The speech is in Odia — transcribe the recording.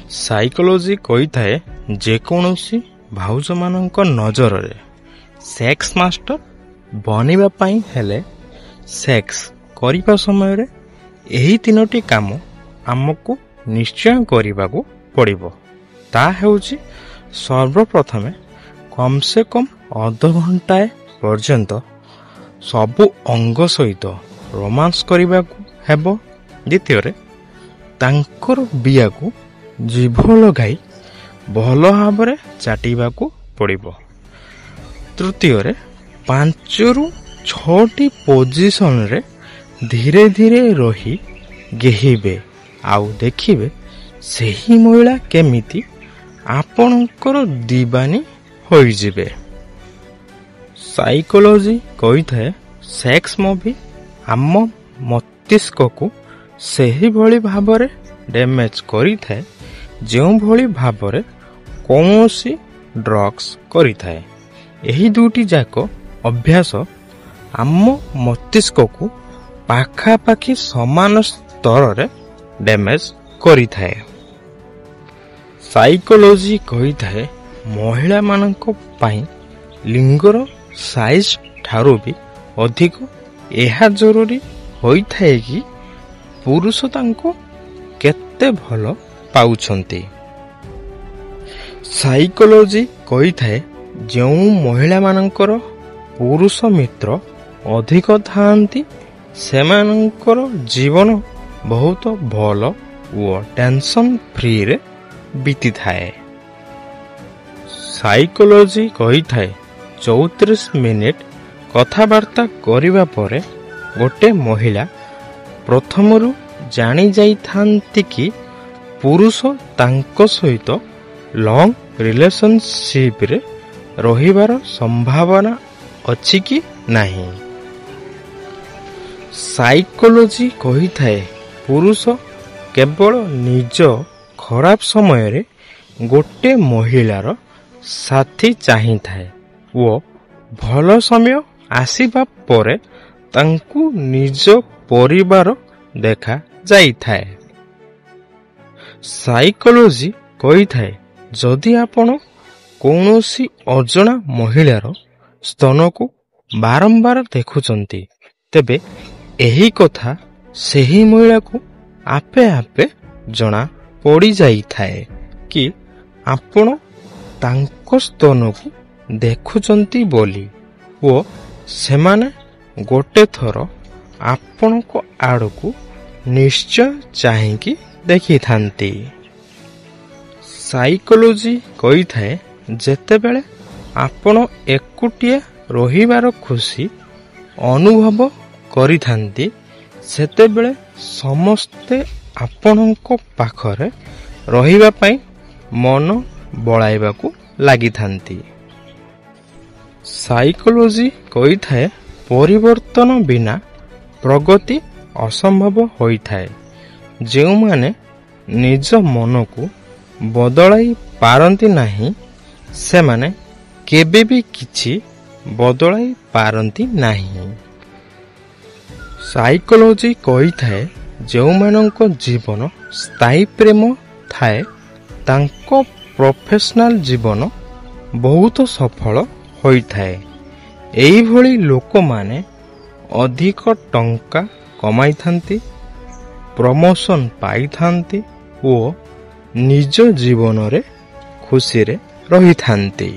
ସାଇକୋଲୋଜି କହିଥାଏ ଯେକୌଣସି ଭାଉଜମାନଙ୍କ ନଜରରେ ସେକ୍ସ ମାଷ୍ଟର ବନିବା ପାଇଁ ହେଲେ ସେକ୍ସ କରିବା ସମୟରେ ଏହି ତିନୋଟି କାମ ଆମକୁ ନିଶ୍ଚୟ କରିବାକୁ ପଡ଼ିବ। ତାହା ହେଉଛି ସର୍ବପ୍ରଥମେ କମ୍ ସେ କମ୍ ଅଧଘଣ୍ଟାଏ ପର୍ଯ୍ୟନ୍ତ ସବୁ ଅଙ୍ଗ ସହିତ ରୋମାନ୍ସ କରିବାକୁ ହେବ। ଦ୍ୱିତୀୟରେ ତାଙ୍କର ବିଆକୁ ଜିଭ ଲଗାଇ ଭଲ ଭାବରେ ଚାଟିବାକୁ ପଡ଼ିବ। ତୃତୀୟରେ 5ରୁ 6ଟି ପୋଜିସନରେ ଧୀରେ ଧୀରେ ରହି ଗେହିବେ ଆଉ ଦେଖିବେ ସେହି ମହିଳା କେମିତି ଆପଣଙ୍କର ଦିବାନୀ ହୋଇଯିବେ। ସାଇକୋଲୋଜି କହିଥାଏ ସେକ୍ସ ମୁଭି ଆମ ମସ୍ତିଷ୍କକୁ ସେହିଭଳି ଭାବରେ ଡ୍ୟାମେଜ୍ କରିଥାଏ ଯେଉଁଭଳି ଭାବରେ କୌଣସି ଡ୍ରଗ୍ସ କରିଥାଏ। ଏହି ଦୁଇଟି ଯାକ ଅଭ୍ୟାସ ଆମ ମସ୍ତିଷ୍କକୁ ପାଖାପାଖି ସମାନ ସ୍ତରରେ ଡ୍ୟାମେଜ୍ କରିଥାଏ। ସାଇକୋଲୋଜି କହିଥାଏ ମହିଳାମାନଙ୍କ ପାଇଁ ଲିଙ୍ଗର ସାଇଜ୍ ଠାରୁ ବି ଅଧିକ ଏହା ଜରୁରୀ ହୋଇଥାଏ କି ପୁରୁଷ ତାଙ୍କୁ କେତେ ଭଲ ପାଉଛନ୍ତି। ସାଇକୋଲୋଜି କହିଥାଏ ଯେଉଁ ମହିଳାମାନଙ୍କର ପୁରୁଷ ମିତ୍ର ଅଧିକ ଥାଆନ୍ତି ସେମାନଙ୍କର ଜୀବନ ବହୁତ ଭଲ ଓ ଟେନସନ୍ ଫ୍ରିରେ ବିତିଥାଏ। ସାଇକୋଲୋଜି କହିଥାଏ 34 ମିନିଟ୍ କଥାବାର୍ତ୍ତା କରିବା ପରେ ଗୋଟେ ମହିଳା ପ୍ରଥମରୁ ଜାଣି ଯାଇଥାନ୍ତି କି ପୁରୁଷ ତାଙ୍କ ସହିତ ଲଙ୍ଗ ରିଲେସନସିପରେ ରହିବାର ସମ୍ଭାବନା ଅଛି କି ନାହିଁ। ସାଇକୋଲୋଜି କହିଥାଏ ପୁରୁଷ କେବଳ ନିଜ ଖରାପ ସମୟରେ ଗୋଟେ ମହିଳାର ସାଥୀ ଚାହିଁଥାଏ ଓ ଭଲ ସମୟ ଆସିବା ପରେ ତାଙ୍କୁ ନିଜ ପରିବାର ଦେଖାଯାଇଥାଏ। ସାଇକୋଲୋଜି କହିଥାଏ ଯଦି ଆପଣ କୌଣସି ଅଜଣା ମହିଳାର ସ୍ତନକୁ ବାରମ୍ବାର ଦେଖୁଛନ୍ତି ତେବେ ଏହି କଥା ସେହି ମହିଳାକୁ ଆପେ ଆପେ ଜଣା ପଡ଼ିଯାଇଥାଏ କି ଆପଣ ତାଙ୍କ ସ୍ତନକୁ ଦେଖୁଛନ୍ତି ବୋଲି ଓ ସେମାନେ ଗୋଟେ ଥର ଆପଣଙ୍କ ଆଡ଼କୁ ନିଶ୍ଚୟ ଚାହିଁକି ଦେଖିଥାନ୍ତି। ସାଇକୋଲୋଜି କହିଥାଏ ଯେତେବେଳେ ଆପଣ ଏକୁଟିଆ ରହିବାର ଖୁସି ଅନୁଭବ କରିଥାନ୍ତି ସେତେବେଳେ ସମସ୍ତେ ଆପଣଙ୍କ ପାଖରେ ରହିବା ପାଇଁ ମନ ବଳାଇବାକୁ ଲାଗିଥାନ୍ତି। ସାଇକୋଲୋଜି କହିଥାଏ ପରିବର୍ତ୍ତନ ବିନା ପ୍ରଗତି ଅସମ୍ଭବ ହୋଇଥାଏ। ଯେଉଁମାନେ ନିଜ ମନକୁ ବଦଳାଇ ପାରନ୍ତି ନାହିଁ ସେମାନେ କେବେ ବି କିଛି ବଦଳାଇ ପାରନ୍ତି ନାହିଁ। ସାଇକୋଲୋଜି କହିଥାଏ ଯେଉଁମାନଙ୍କ ଜୀବନ ସ୍ଥାୟୀ ପ୍ରେମ ଥାଏ ତାଙ୍କ ପ୍ରଫେସନାଲ ଜୀବନ ବହୁତ ସଫଳ ହୋଇଥାଏ। ଏହିଭଳି ଲୋକମାନେ ଅଧିକ ଟଙ୍କା କମାଇଥାନ୍ତି, ପ୍ରମୋସନ୍ ପାଇଥାନ୍ତି ଓ ନିଜ ଜୀବନରେ ଖୁସିରେ ରହିଥାନ୍ତି।